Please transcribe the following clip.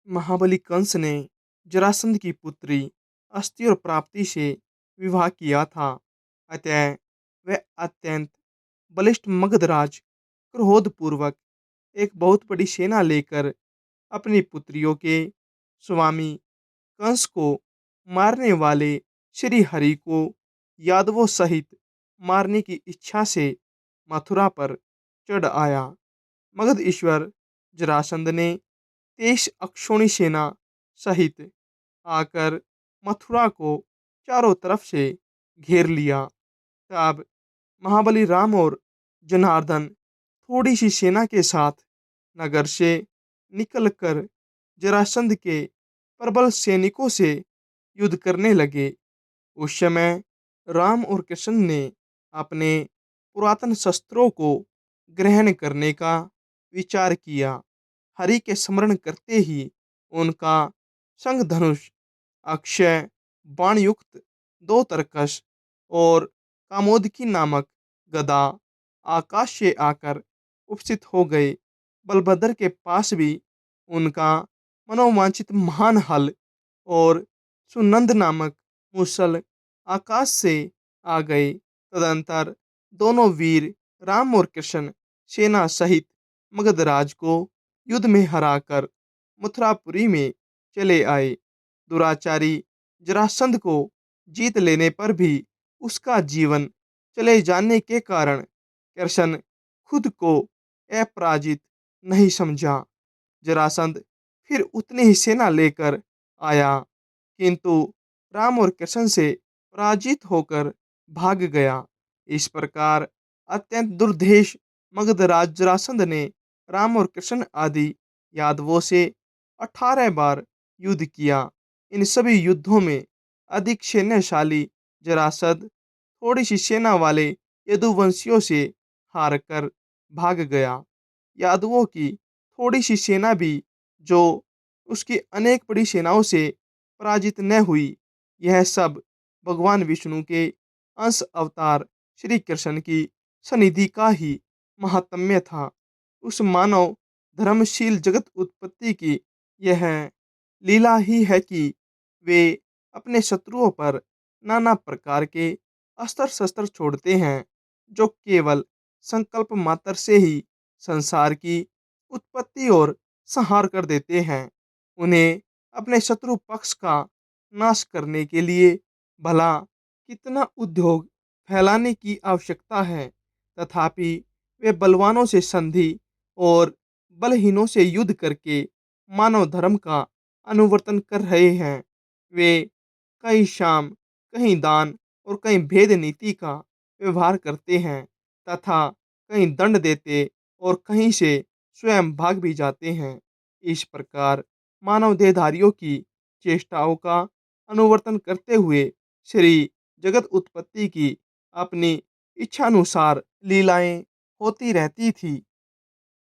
महाबली कंस ने जरासंध की पुत्री अस्थि और प्राप्ति से विवाह किया था। अतः वह अत्यंत बलिष्ठ मगधराज क्रोधपूर्वक एक बहुत बड़ी सेना लेकर अपनी पुत्रियों के स्वामी कंस को मारने वाले श्री हरि को यादवों सहित मारने की इच्छा से मथुरा पर चढ़ आया। मगध ईश्वर जरासंध ने 23 अक्षौणी सेना सहित आकर मथुरा को चारों तरफ से घेर लिया। तब महाबली राम और जनार्दन थोड़ी सी सेना के साथ नगर से निकलकर जरासंध के प्रबल सैनिकों से युद्ध करने लगे। उस समय राम और कृष्ण ने अपने पुरातन शस्त्रों को ग्रहण करने का विचार किया। हरि के स्मरण करते ही उनका शंख धनुष, अक्षय बाण युक्त दो तरकश और कामोदकी नामक गदा आकाश से आकर उपस्थित हो गए। बलभद्र के पास भी उनका मनोवांछित महान हल और सुनंद नामक मुसल आकाश से आ गए। तदंतर दोनों वीर राम और कृष्ण सेना सहित मगधराज को युद्ध में हराकर मथुरापुरी में चले आए। दुराचारी जरासंध को जीत लेने पर भी उसका जीवन चले जाने के कारण कृष्ण खुद को अपराजित नहीं समझा। जरासंध फिर उतनी ही सेना लेकर आया, किंतु राम और कृष्ण से पराजित होकर भाग गया। इस प्रकार अत्यंत दुर्देश मगधराज जरासंध ने राम और कृष्ण आदि यादवों से 18 बार युद्ध किया। इन सभी युद्धों में अधिक सैन्यशाली जरासंध थोड़ी सी सेना वाले यदुवंशियों से हार कर भाग गया। यादवों की थोड़ी सी सेना भी जो उसकी अनेक बड़ी सेनाओं से पराजित न हुई, यह सब भगवान विष्णु के अंश अवतार श्री कृष्ण की सनिधि का ही महात्म्य था। उस मानव धर्मशील जगत उत्पत्ति की यह लीला ही है कि वे अपने शत्रुओं पर नाना प्रकार के अस्त्र शस्त्र छोड़ते हैं, जो केवल संकल्प मात्र से ही संसार की उत्पत्ति और संहार कर देते हैं। उन्हें अपने शत्रु पक्ष का नाश करने के लिए भला कितना उद्योग फैलाने की आवश्यकता है, तथापि वे बलवानों से संधि और बलहीनों से युद्ध करके मानव धर्म का अनुवर्तन कर रहे हैं। वे कहीं शाम, कहीं दान और कहीं भेद नीति का व्यवहार करते हैं, तथा कहीं दंड देते और कहीं से स्वयं भाग भी जाते हैं। इस प्रकार मानव देहधारियों की चेष्टाओं का अनुवर्तन करते हुए श्री जगत उत्पत्ति की अपनी इच्छानुसार लीलाएं होती रहती थी।